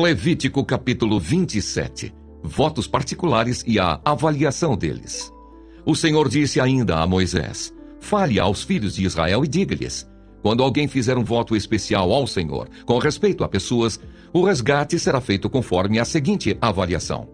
Levítico capítulo 27. Votos particulares e a avaliação deles. O Senhor disse ainda a Moisés: fale aos filhos de Israel e diga-lhes: quando alguém fizer um voto especial ao Senhor com respeito a pessoas, o resgate será feito conforme a seguinte avaliação.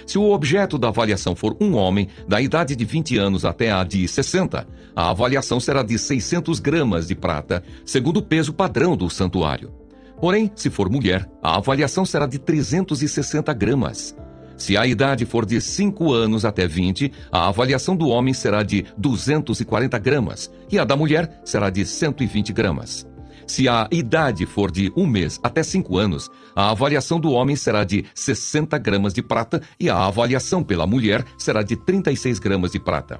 Se o objeto da avaliação for um homem da idade de 20 anos até a de 60, a avaliação será de 600 gramas de prata, segundo o peso padrão do santuário. Porém, se for mulher, a avaliação será de 360 gramas. Se a idade for de 5 anos até 20, a avaliação do homem será de 240 gramas e a da mulher será de 120 gramas. Se a idade for de 1 mês até 5 anos, a avaliação do homem será de 60 gramas de prata e a avaliação pela mulher será de 36 gramas de prata.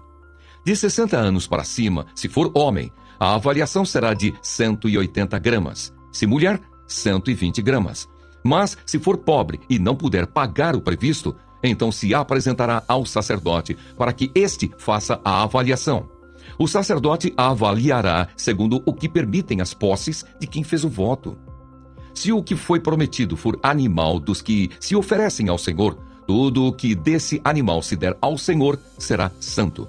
De 60 anos para cima, se for homem, a avaliação será de 180 gramas. Se mulher, 120 gramas. Mas, se for pobre e não puder pagar o previsto, então se apresentará ao sacerdote para que este faça a avaliação. O sacerdote avaliará segundo o que permitem as posses de quem fez o voto. Se o que foi prometido for animal dos que se oferecem ao Senhor, tudo o que desse animal se der ao Senhor será santo.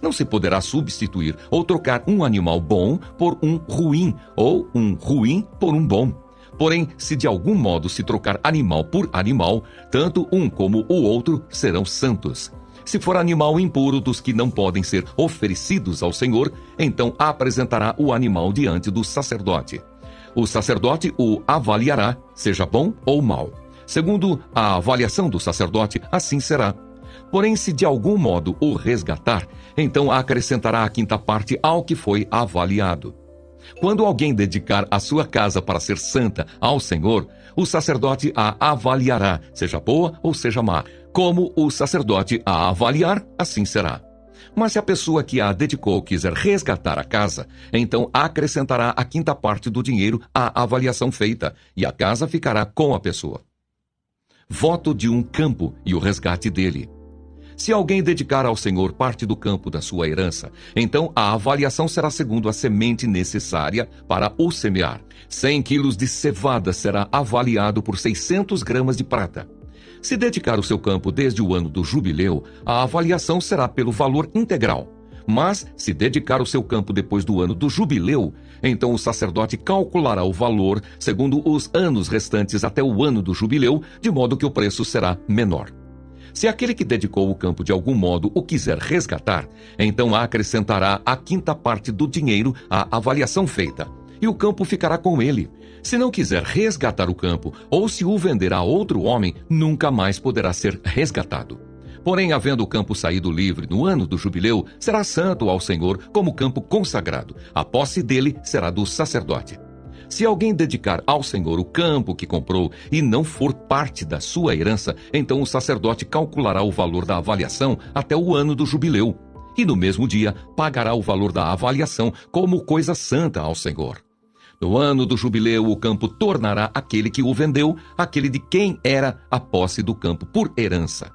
Não se poderá substituir ou trocar um animal bom por um ruim, ou um ruim por um bom. Porém, se de algum modo se trocar animal por animal, tanto um como o outro serão santos. Se for animal impuro dos que não podem ser oferecidos ao Senhor, então apresentará o animal diante do sacerdote. O sacerdote o avaliará, seja bom ou mau. Segundo a avaliação do sacerdote, assim será. Porém, se de algum modo o resgatar, então acrescentará a quinta parte ao que foi avaliado. Quando alguém dedicar a sua casa para ser santa ao Senhor, o sacerdote a avaliará, seja boa ou seja má. Como o sacerdote a avaliar, assim será. Mas se a pessoa que a dedicou quiser resgatar a casa, então acrescentará a quinta parte do dinheiro à avaliação feita, e a casa ficará com a pessoa. Voto de um campo e o resgate dele. Se alguém dedicar ao Senhor parte do campo da sua herança, então a avaliação será segundo a semente necessária para o semear. 100 quilos de cevada será avaliado por 600 gramas de prata. Se dedicar o seu campo desde o ano do jubileu, a avaliação será pelo valor integral. Mas, se dedicar o seu campo depois do ano do jubileu, então o sacerdote calculará o valor segundo os anos restantes até o ano do jubileu, de modo que o preço será menor. Se aquele que dedicou o campo de algum modo o quiser resgatar, então acrescentará a quinta parte do dinheiro à avaliação feita, e o campo ficará com ele. Se não quiser resgatar o campo, ou se o vender a outro homem, nunca mais poderá ser resgatado. Porém, havendo o campo saído livre no ano do jubileu, será santo ao Senhor como campo consagrado. A posse dele será do sacerdote. Se alguém dedicar ao Senhor o campo que comprou e não for parte da sua herança, então o sacerdote calculará o valor da avaliação até o ano do jubileu. E no mesmo dia pagará o valor da avaliação como coisa santa ao Senhor. No ano do jubileu, o campo tornará aquele que o vendeu, aquele de quem era a posse do campo por herança.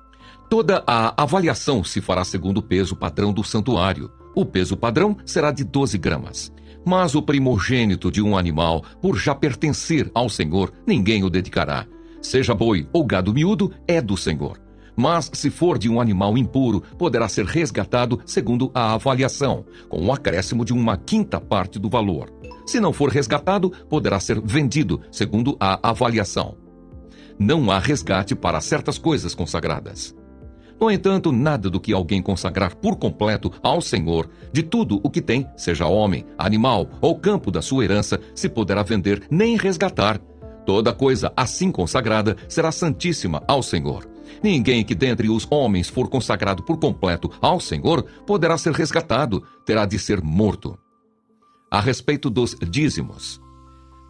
Toda a avaliação se fará segundo o peso padrão do santuário. O peso padrão será de 12 gramas. Mas o primogênito de um animal, por já pertencer ao Senhor, ninguém o dedicará. Seja boi ou gado miúdo, é do Senhor. Mas se for de um animal impuro, poderá ser resgatado segundo a avaliação, com o acréscimo de uma quinta parte do valor. Se não for resgatado, poderá ser vendido segundo a avaliação. Não há resgate para certas coisas consagradas. No entanto, nada do que alguém consagrar por completo ao Senhor, de tudo o que tem, seja homem, animal ou campo da sua herança, se poderá vender nem resgatar. Toda coisa assim consagrada será santíssima ao Senhor. Ninguém que dentre os homens for consagrado por completo ao Senhor poderá ser resgatado, terá de ser morto. A respeito dos dízimos.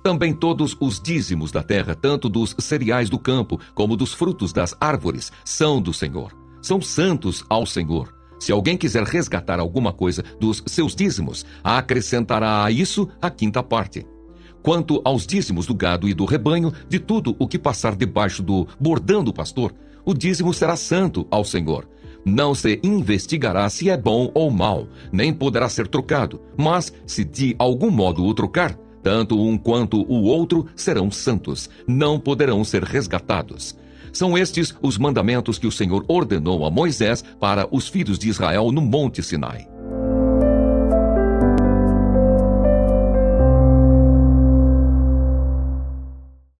Também todos os dízimos da terra, tanto dos cereais do campo como dos frutos das árvores, são do Senhor. São santos ao Senhor. Se alguém quiser resgatar alguma coisa dos seus dízimos, acrescentará a isso a quinta parte. Quanto aos dízimos do gado e do rebanho, de tudo o que passar debaixo do bordão do pastor, o dízimo será santo ao Senhor. Não se investigará se é bom ou mau, nem poderá ser trocado. Mas, se de algum modo o trocar, Tanto um quanto o outro serão santos, não poderão ser resgatados. São estes os mandamentos que o Senhor ordenou a Moisés para os filhos de Israel no Monte Sinai.